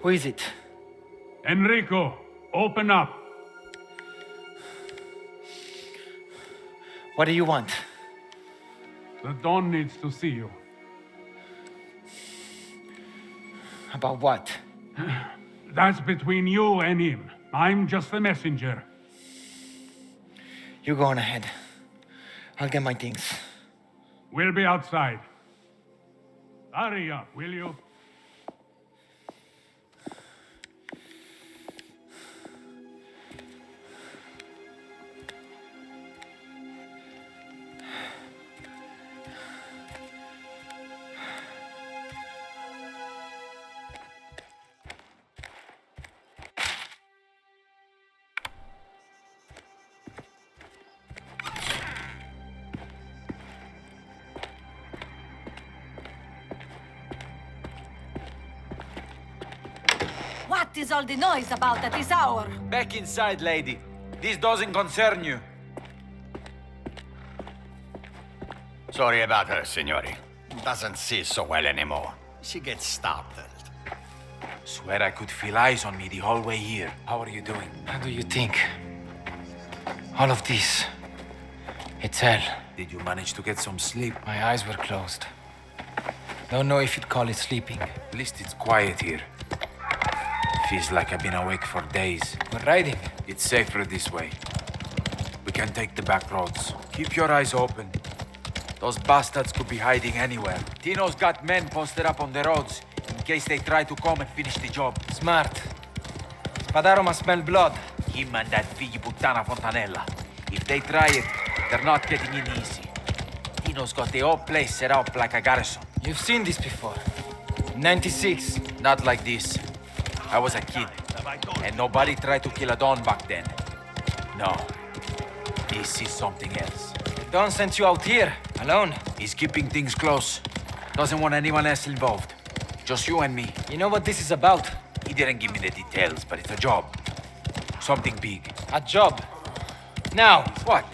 Who is it? Enrico, open up. What do you want? The Don needs to see you. About what? That's between you and him. I'm just the messenger. You go on ahead. I'll get my things. We'll be outside. Hurry up, will you? What is all the noise about at this hour? Back inside, lady. This doesn't concern you. Sorry about her, signori. Doesn't see so well anymore. She gets startled. Swear I could feel eyes on me the whole way here. How are you doing? How do you think? All of this. It's hell. Did you manage to get some sleep? My eyes were closed. Don't know if you'd call it sleeping. At least it's quiet here. Feels like I've been awake for days. We're riding. It's safer this way. We can take the back roads. Keep your eyes open. Those bastards could be hiding anywhere. Tino's got men posted up on the roads in case they try to come and finish the job. Smart. Spadaro must smell blood. Him and that figli puttana Fontanella. If they try it, they're not getting in easy. Tino's got the whole place set up like a garrison. You've seen this before. 96. Not like this. I was a kid, and nobody tried to kill a Don back then. No. This is something else. Don sent you out here, alone. He's keeping things close. Doesn't want anyone else involved. Just you and me. You know what this is about? He didn't give me the details, but it's a job. Something big. A job. Now. What?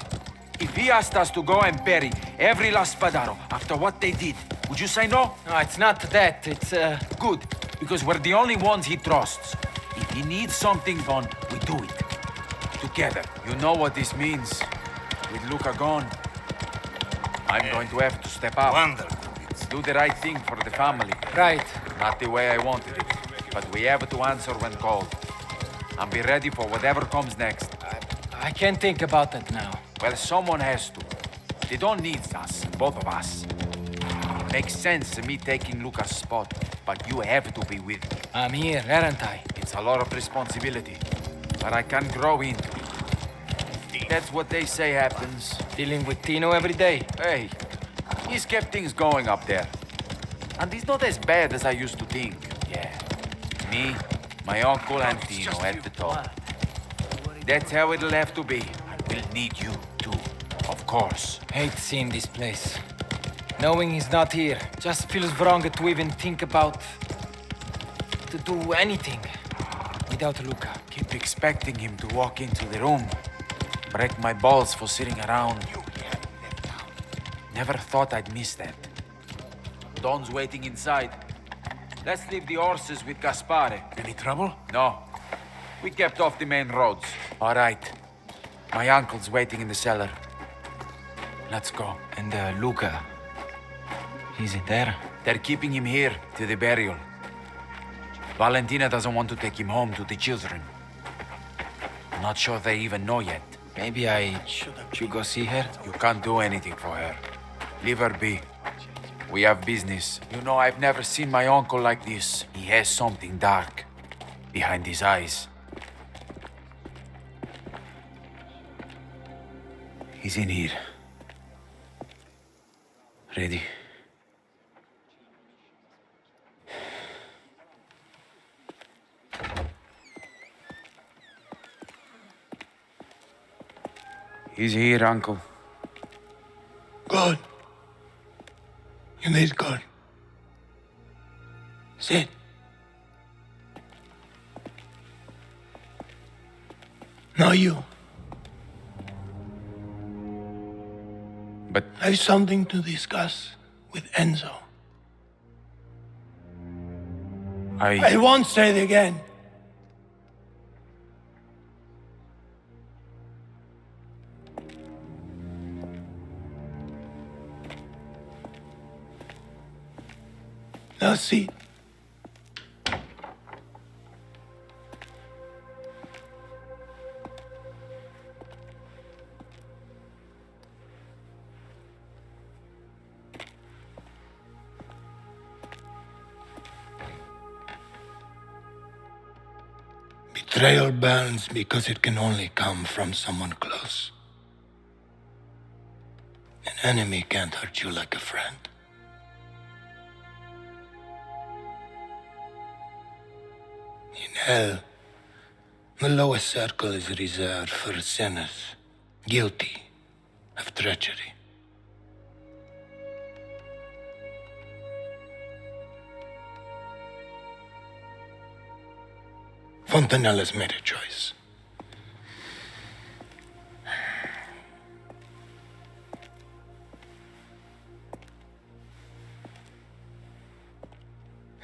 If he asked us to go and bury every last Spadaro after what they did, would you say no? No, it's not that. It's, Good, because we're the only ones he trusts. If he needs something done, we do it. Together. You know what this means. With Luca gone, I'm going to have to step up. Wonderful. Do the right thing for the family. Right. Not the way I wanted it, but we have to answer when called. And be ready for whatever comes next. I can't think about that now. Well, someone has to. They don't need us, both of us. It makes sense me taking Luca's spot, but you have to be with me. I'm here, aren't I? It's a lot of responsibility, but I can grow into it. That's what they say happens. Dealing with Tino every day. Hey, he's kept things going up there. And he's not as bad as I used to think. Yeah. Me, my uncle and Tino at the top. That's how it'll have to be. We'll need you, too. Of course. Hate seeing this place. Knowing he's not here just feels wrong to even think about... to do anything without Luca. Keep expecting him to walk into the room. Break my balls for sitting around. Never thought I'd miss that. Don's waiting inside. Let's leave the horses with Gaspare. Any trouble? No. We kept off the main roads. All right. My uncle's waiting in the cellar. Let's go. And Luca... he's in there? They're keeping him here to the burial. Valentina doesn't want to take him home to the children. Not sure they even know yet. Maybe I should go see her? You can't do anything for her. Leave her be. We have business. You know, I've never seen my uncle like this. He has something dark behind his eyes. He's in here. Ready? He's here, Uncle. Good. You need good. Sit. Not you. But I have something to discuss with Enzo. I won't say it again. Now see. Betrayal burns because it can only come from someone close. An enemy can't hurt you like a friend. In hell, the lowest circle is reserved for sinners guilty of treachery. Fontanella's made a choice.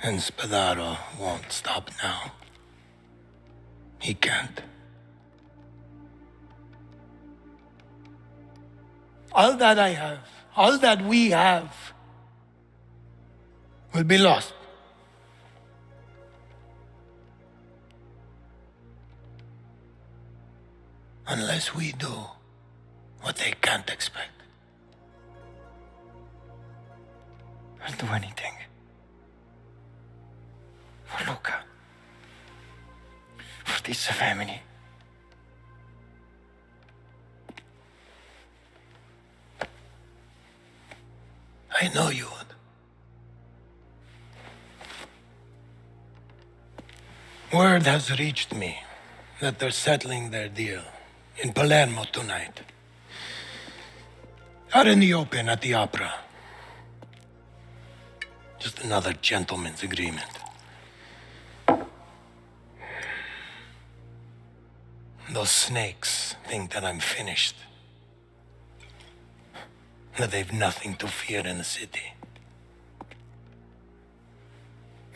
And Spadaro won't stop now. He can't. All that I have, all that we have, will be lost. Unless we do what they can't expect. I'll do anything. For Luca. For this family. I know you would. Word has reached me that they're settling their deal in Palermo tonight. Out in the open at the opera. Just another gentleman's agreement. Those snakes think that I'm finished. That they've nothing to fear in the city.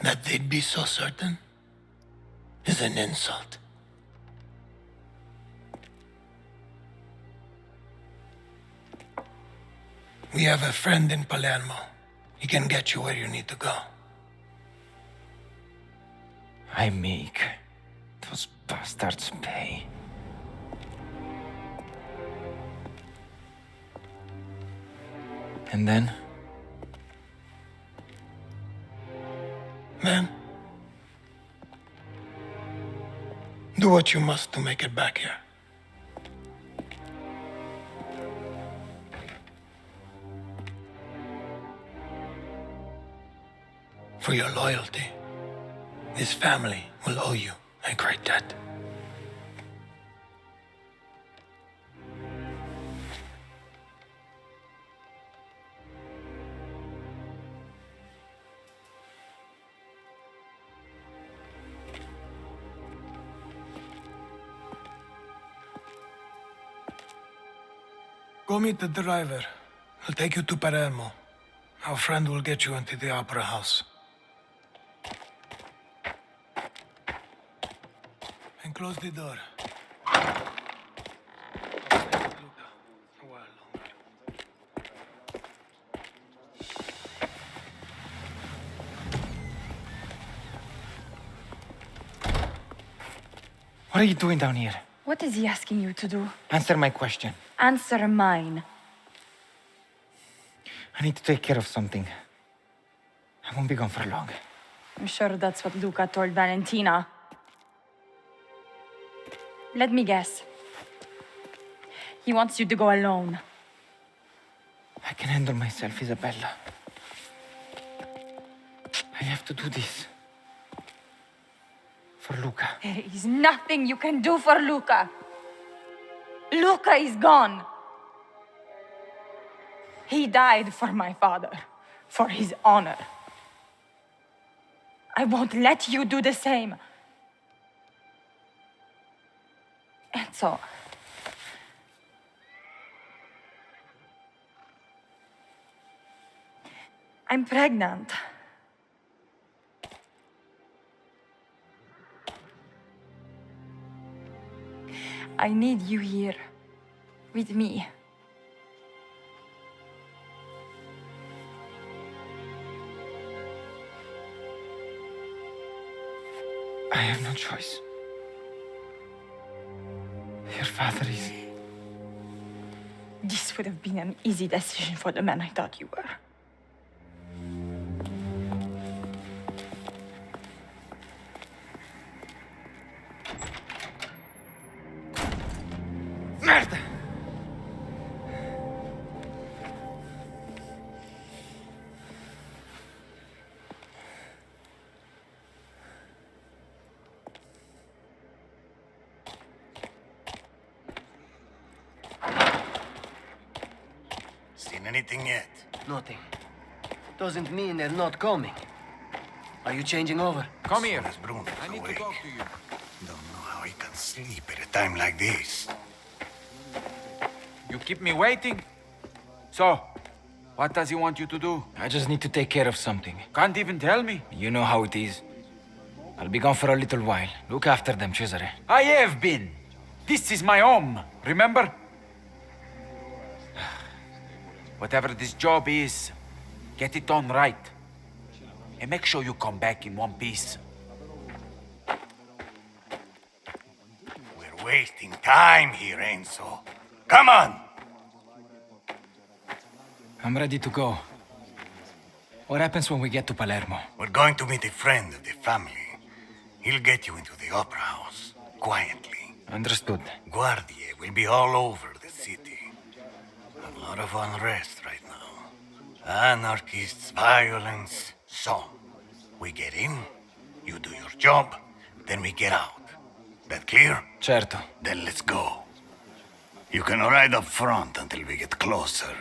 That they'd be so certain is an insult. We have a friend in Palermo. He can get you where you need to go. I make those bastards pay. And then? Then, do what you must to make it back here. For your loyalty, this family will owe you a great debt. Go meet the driver. He'll take you to Palermo. Our friend will get you into the opera house. And close the door. What are you doing down here? What is he asking you to do? Answer my question. Answer mine. I need to take care of something. I won't be gone for long. I'm sure that's what Luca told Valentina. Let me guess. He wants you to go alone. I can handle myself, Isabella. I have to do this. For Luca. There is nothing you can do for Luca. Luca is gone. He died for my father, for his honor. I won't let you do the same. Enzo. I'm pregnant. I need you here. With me. I have no choice. Your father is... This would have been an easy decision for the man I thought you were. Merda! Seen anything yet? Nothing. Doesn't mean they're not coming. Are you changing over? Come here. As Bruno's I need to awake. talk to you. Don't know how he can sleep at a time like this. You keep me waiting? So, what does he want you to do? I just need to take care of something. Can't even tell me. You know how it is. I'll be gone for a little while. Look after them, Cesare. I have been. This is my home, remember? Whatever this job is, get it done right. And make sure you come back in one piece. We're wasting time here, Enzo. Come on! I'm ready to go. What happens when we get to Palermo? We're going to meet a friend of the family. He'll get you into the opera house, quietly. Understood. Guardie will be all over the city. A lot of unrest right now. Anarchists, violence. So, we get in, you do your job, then we get out. That clear? Certo. Then let's go. You can ride up front until we get closer.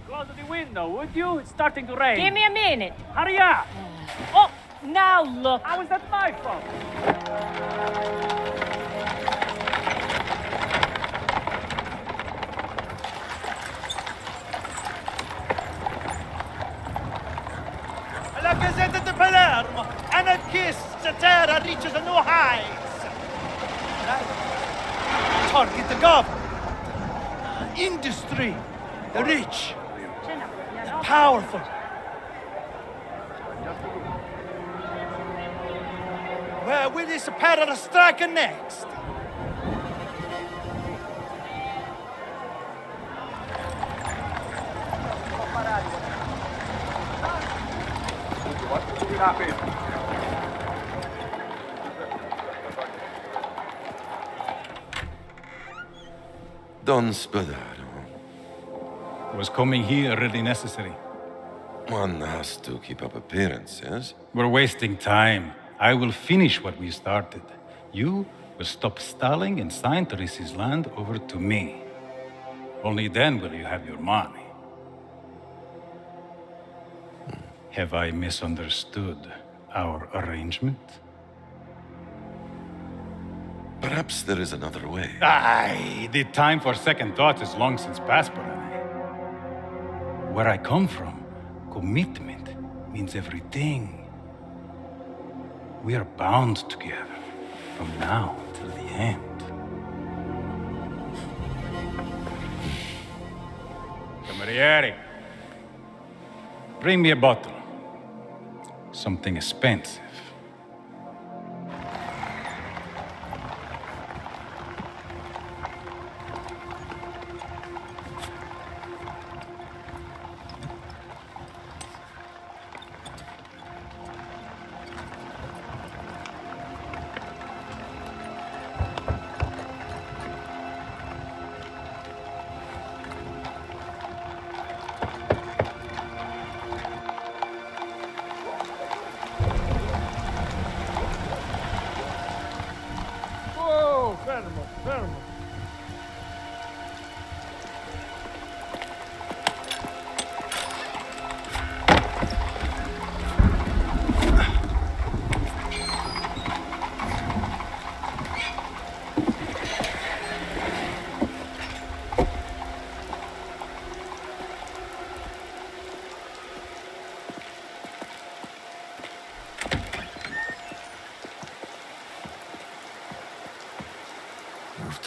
Close the window, would you? It's starting to rain. Give me a minute. Hurry up! Oh, now look. How is that my fault? La Gazzetta di Palermo! Anarchists, terror reaches a new heights! Target the government, industry, the rich, the powerful. Where will this terror strike next? Don Spadaro. Was coming here really necessary? One has to keep up appearances. We're wasting time. I will finish what we started. You will stop stalling and sign Torrisi's land over to me. Only then will you have your money. Have I misunderstood our arrangement? Perhaps there is another way. Aye, the time for second thoughts is long since past, Brother. Where I come from, commitment means everything. We are bound together from now till the end. Cameriere, bring me a bottle. Something expensive.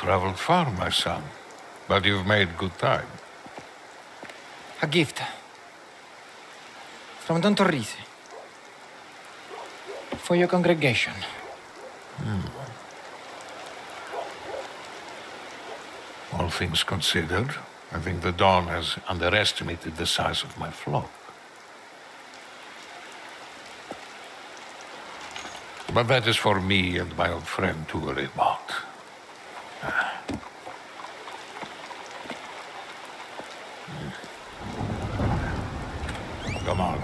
traveled far, my son. But you've made good time. A gift. From Don Torrisi. For your congregation. All things considered, I think the Don has underestimated the size of my flock. But that is for me and my old friend to worry about. Come on.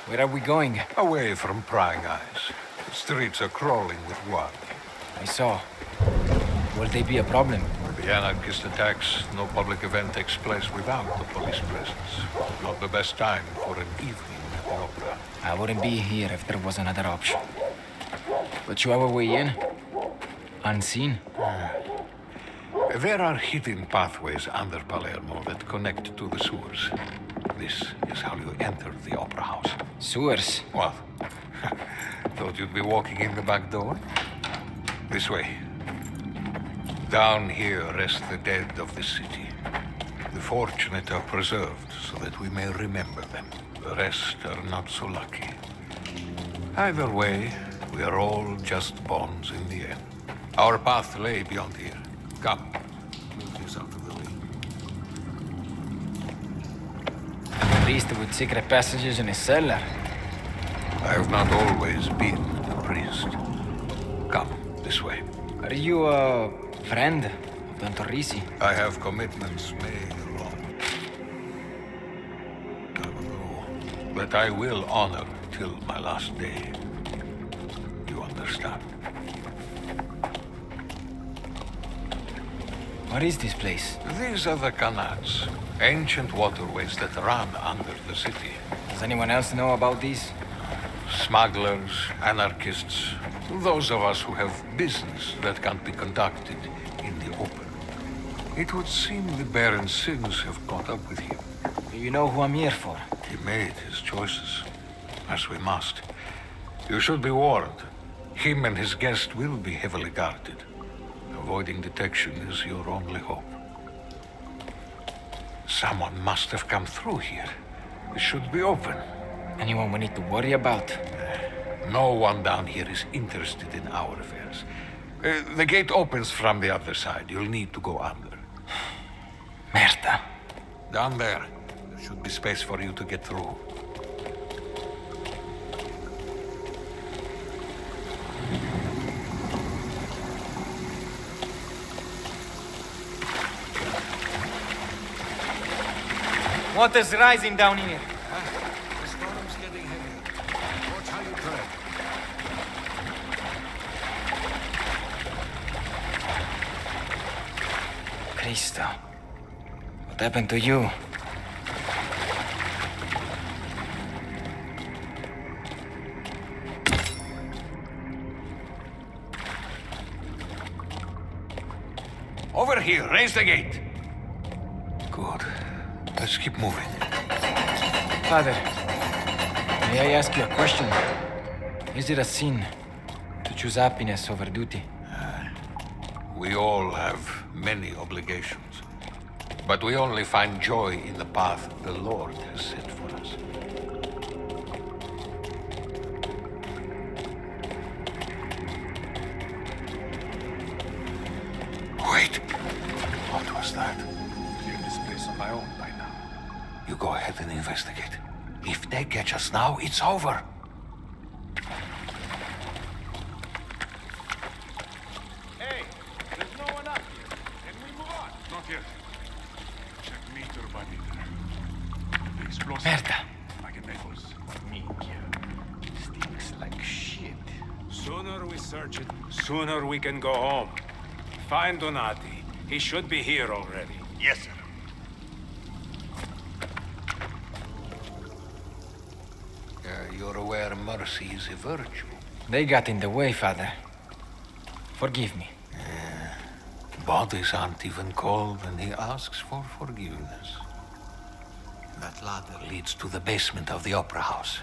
Where are we going? Away from prying eyes. The streets are crawling with one. I saw. Will they be a problem? With the anarchist attacks, no public event takes place without the police presence. Not the best time for an evening at the opera. I wouldn't be here if there was another option. But you have a way in? Unseen? There are hidden pathways under Palermo that connect to the sewers. This is how you enter the opera house. Sewers? What? Thought you'd be walking in the back door? This way. Down here rest the dead of the city. The fortunate are preserved so that we may remember them. The rest are not so lucky. Either way, we are all just pawns in the end. Our path lay beyond here. Come, move this out of the way. A priest with secret passages in his cellar. I have not always been a priest. Come, this way. Are you a friend of Don Torrisi? I have commitments made alone. That I will honor till my last day. You understand? What is this place? These are the qanats, ancient waterways that run under the city. Does anyone else know about these? Smugglers, anarchists, those of us who have business that can't be conducted in the open. It would seem the Baron's sins have caught up with him. Do you know who I'm here for? He made his choices, as we must. You should be warned. Him and his guest will be heavily guarded. Avoiding detection is your only hope. Someone must have come through here. It should be open. Anyone we need to worry about? No one down here is interested in our affairs. The gate opens from the other side. You'll need to go under. Merda. Down there. There should be space for you to get through. Water's rising down here. The storm's getting heavier. Watch how you tread. Cristo. What happened to you? Over here, raise the gate. Good. Let's keep moving. Father, may I ask you a question? Is it a sin to choose happiness over duty? We all have many obligations, but we only find joy in the path the Lord has set for us. Wait! What was that? Clear this place on my own by now. You go ahead and investigate. If they catch us now, it's over. Hey, there's no one up here. Can we move on? Not yet. Check meter by meter. The explosive. Merda. Magnetos. Minchia. Stinks like shit. Sooner we search it, sooner we can go home. Find Donati. He should be here already. Yes, sir. You're aware mercy is a virtue. They got in the way, Father. Forgive me. Bodies aren't even cold and he asks for forgiveness. That ladder leads to the basement of the opera house.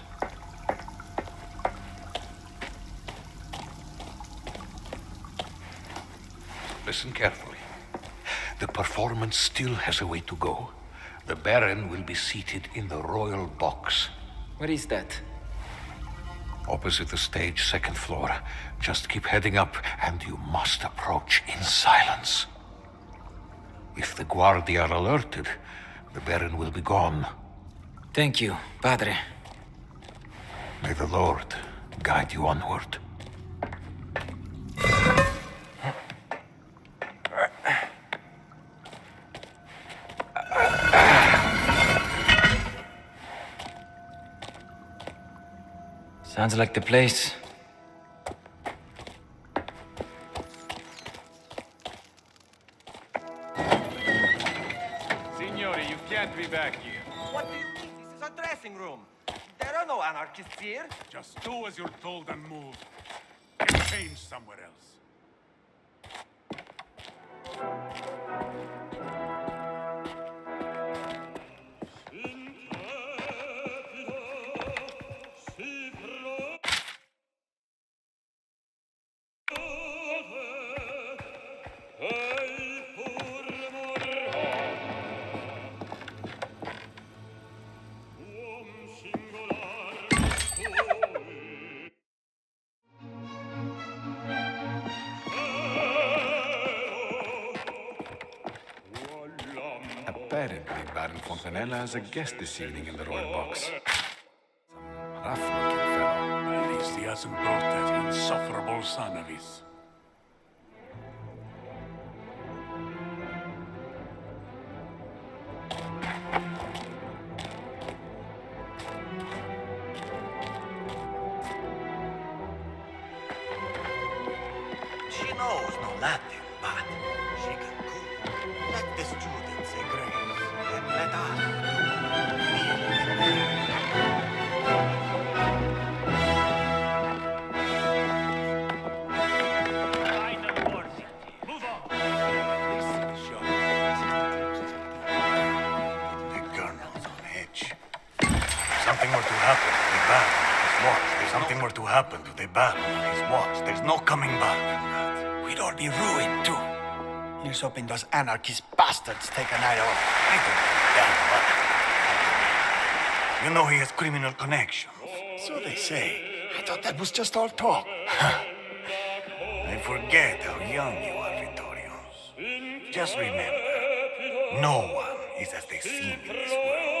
Listen carefully. The performance still has a way to go. The Baron will be seated in the royal box. Where is that? Opposite the stage, second floor. Just keep heading up, and you must approach in silence. If the Guardia are alerted, the Baron will be gone. Thank you, Padre. May the Lord guide you onward. Sounds like the place. Signori, you can't be back here. What do you mean? This is our dressing room. There are no anarchists here. Just do as you're told and move. Get changed somewhere else. Apparently, Baron Fontanella has a guest this evening in the royal box. Some rough-looking fellow. At least he hasn't brought that insufferable son of his. She knows no Latin, but she can cook. Let the students say grace, and let us the colonel's on edge. If something were to happen to the Baron on his watch, if something were to happen to the Baron on his watch, there's no coming back from that. We'd all be ruined, too. Here's hoping those anarchist bastards take a night off. I don't know that, but... You know he has criminal connections. So they say. I thought that was just all talk. I forget how young you are, Vittorio. Just remember, no one is as they seem in this world.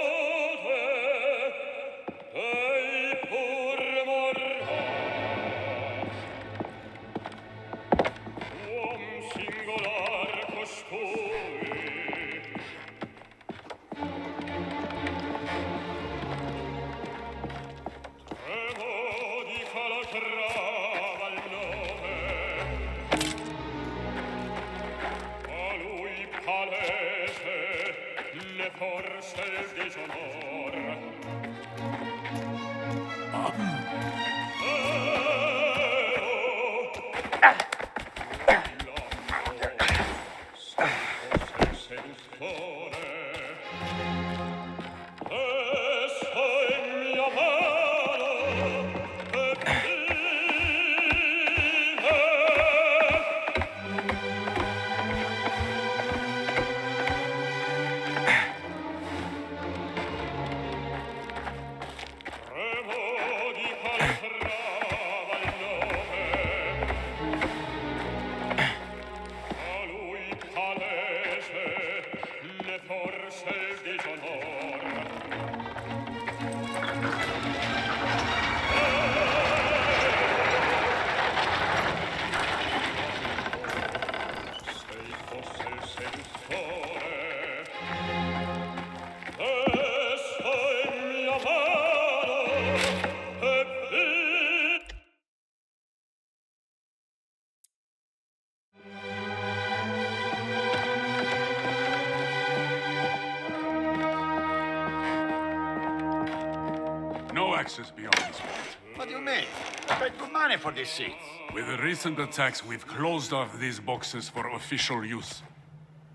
No access beyond this point. What do you mean? I paid good money for these seats. With the recent attacks, we've closed off these boxes for official use.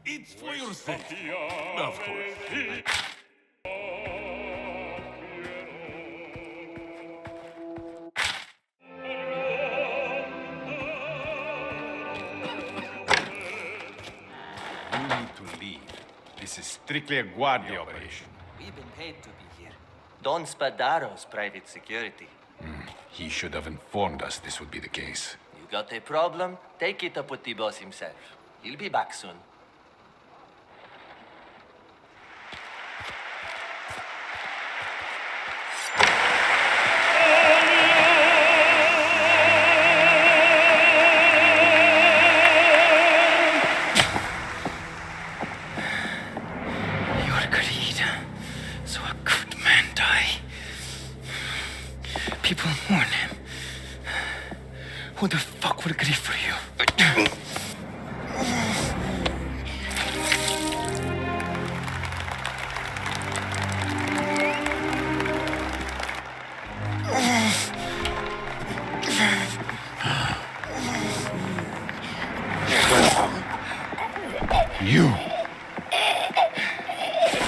It's for your safety, of course. strictly a Guardia operation. We've been paid to be here. Don Spadaro's private security. He should have informed us this would be the case. You got a problem? Take it up with the boss himself. He'll be back soon. Your greed. So a good man die. People mourn him. Who the fuck will grieve for you? You!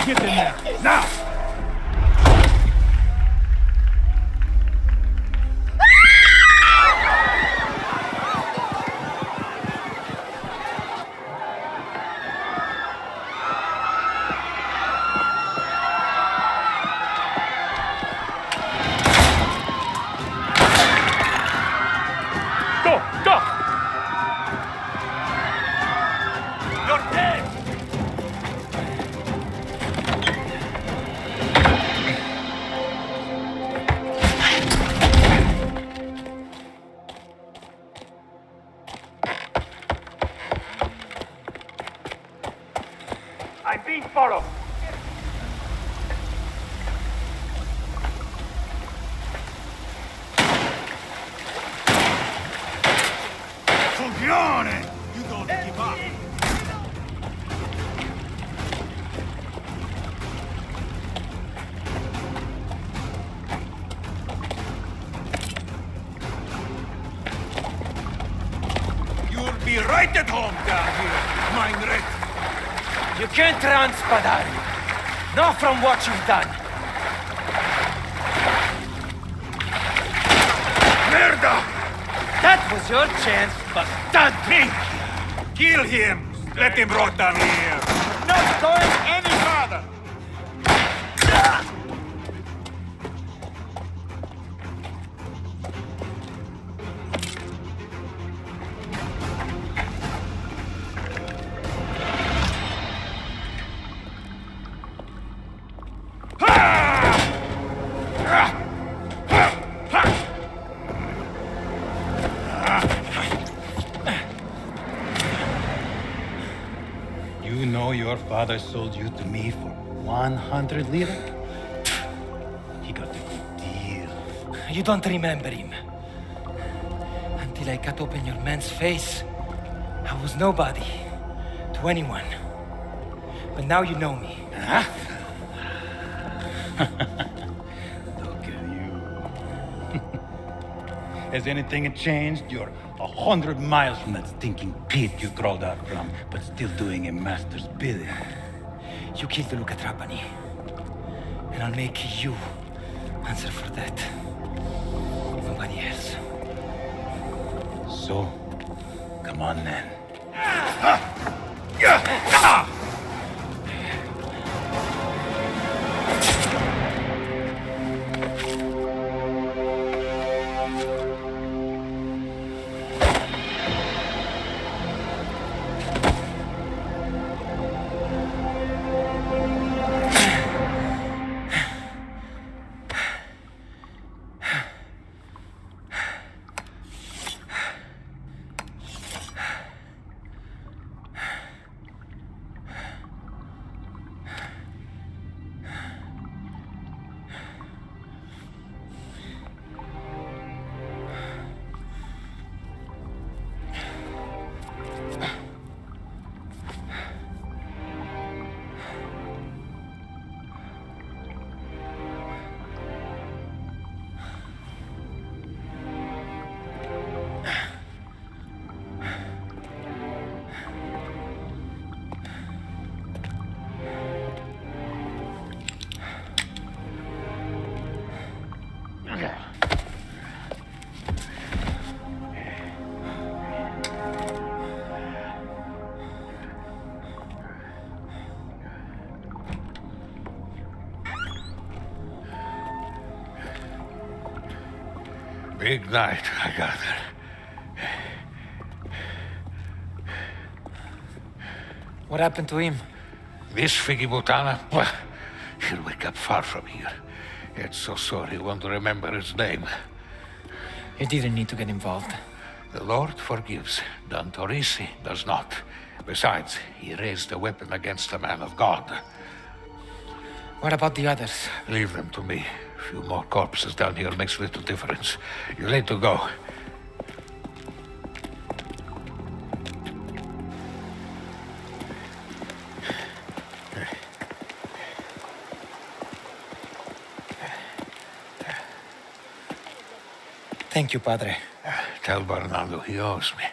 Get in there, now! I'm being followed. Coglione! You don't give up. You'll be right at home down here, mine red. You can't run, Spadaro. Not from what you've done. Merda! That was your chance, bastard! Kill him! Let him rot down here! Not going any farther! You know your father sold you to me for 100 lira? He got a good deal. You don't remember him. Until I cut open your man's face, I was nobody to anyone. But now you know me. Huh? Look at you. Has anything changed? You're 100 miles from that stinking pit you crawled out from, but still doing a master's bidding. You killed Luca Trapani. And I'll make you answer for that. Nobody else. So, come on then. Big night, I gather. What happened to him? This Figibutana, he'll wake up far from here. Enzo so he won't remember his name. You didn't need to get involved. The Lord forgives. Don Torrisi does not. Besides, he raised a weapon against a man of God. What about the others? Leave them to me. A few more corpses down here makes little difference. You're late to go. Thank you, Padre. Tell Bernardo he owes me.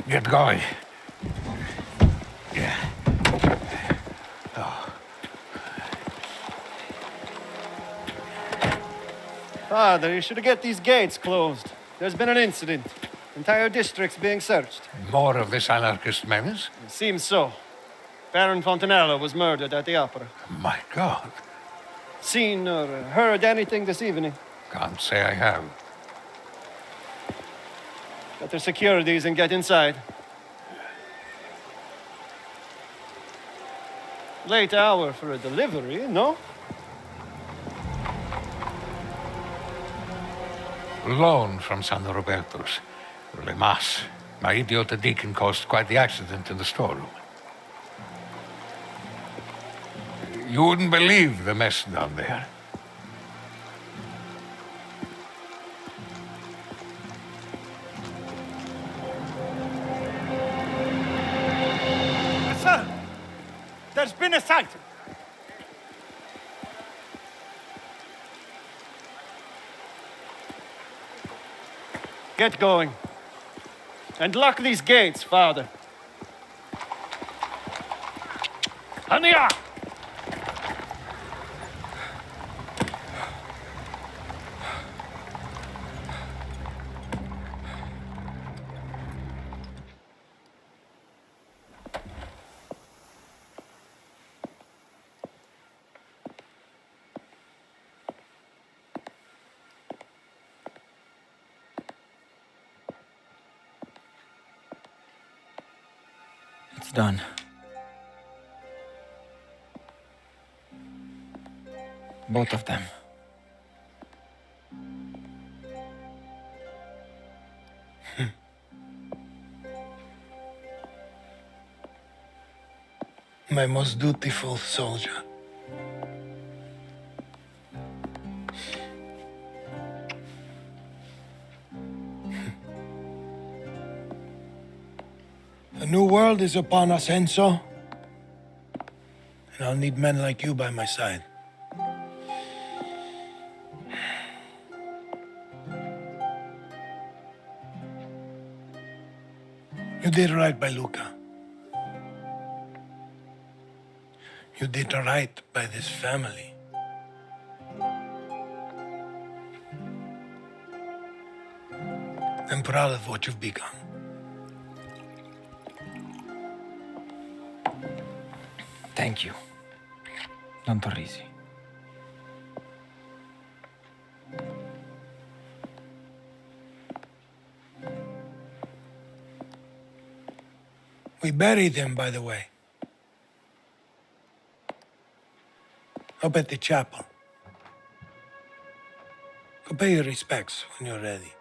Get going. Father, you should get these gates closed. There's been an incident. Entire district's being searched. More of this anarchist menace? It seems so. Baron Fontanella was murdered at the opera. My God. Seen or heard anything this evening? Can't say I have. Better secure these and get inside. Late hour for a delivery, no? Loan from San Roberto's. Le Mas. My idiot deacon caused quite the accident in the storeroom. You wouldn't believe the mess down there. Sir, there's been a sight. Get going. And lock these gates, Father. Ania! It's done. Both of them. My most dutiful soldier. The new world is upon us, Enzo. And I'll need men like you by my side. You did right by Luca. You did right by this family. I'm proud of what you've become. Thank you, Don Torrisi. We buried him, by the way. Up at the chapel. Go pay your respects when you're ready.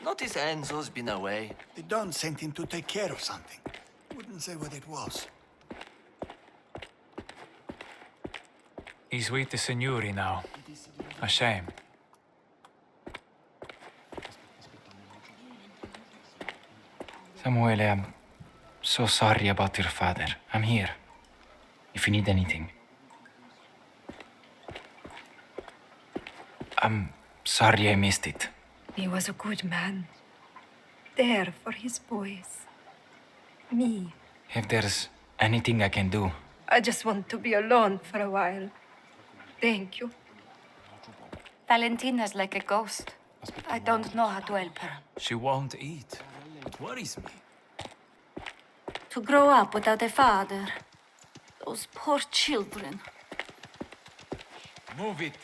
Notice Enzo's been away. The Don sent him to take care of something. Wouldn't say what it was. He's with the Signori now. A shame. Samuele, I'm so sorry about your father. I'm here. If you need anything. I'm sorry I missed it. He was a good man. There for his boys. Me. If there's anything I can do, I just want to be alone for a while. Thank you. Valentina's like a ghost. I don't know how to help her. She won't eat. It worries me. To grow up without a father. Those poor children. Move it.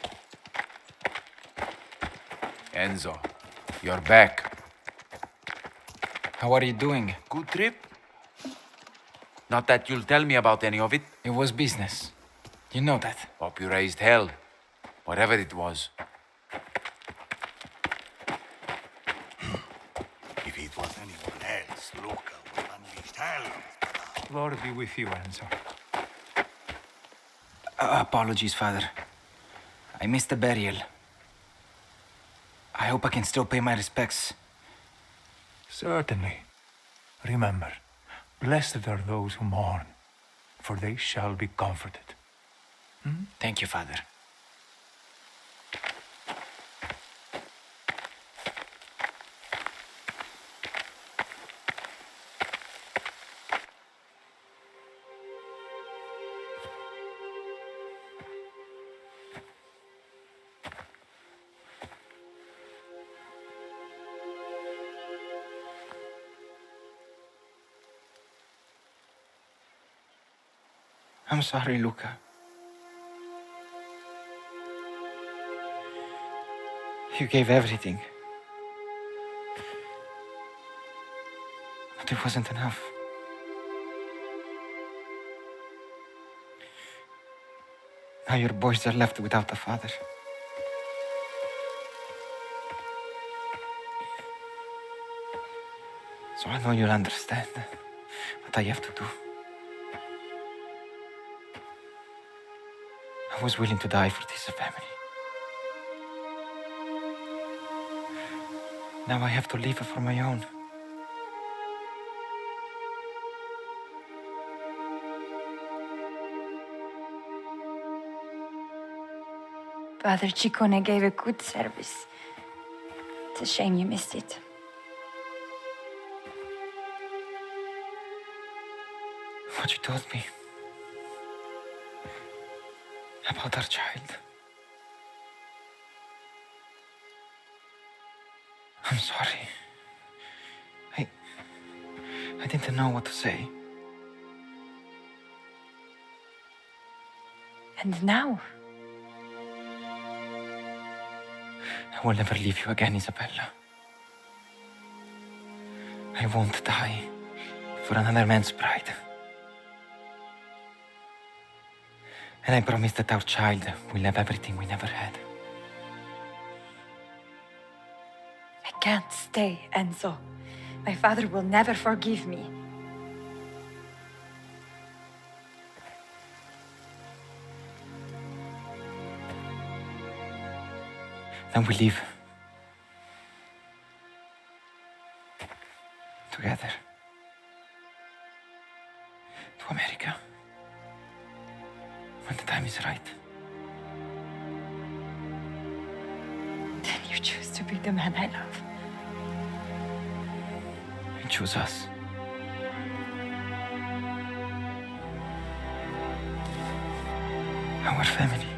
Enzo, you're back. how are you doing? Good trip? Not that you'll tell me about any of it. It was business. You know that. Hope you raised hell. Whatever it was. If it was anyone else, Luca would unleash hell. Lord be with you, Enzo. Apologies, Father. I missed the burial. I hope I can still pay my respects. Certainly. Remember, blessed are those who mourn, for they shall be comforted. Thank you, Father. I'm sorry, Luca. You gave everything. But it wasn't enough. Now your boys are left without a father. So I know you'll understand what I have to do. I was willing to die for this family. Now I have to live for my own. Father Ciccone gave a good service. It's a shame you missed it. What you told me about our child. I'm sorry. I didn't know what to say. And now? I will never leave you again, Isabella. I won't die for another man's pride. And I promise that our child will have everything we never had. I can't stay, Enzo. My father will never forgive me. Then we leave. Together. To America. When the time is right. Then you choose to be the man I love. And choose us. Our family.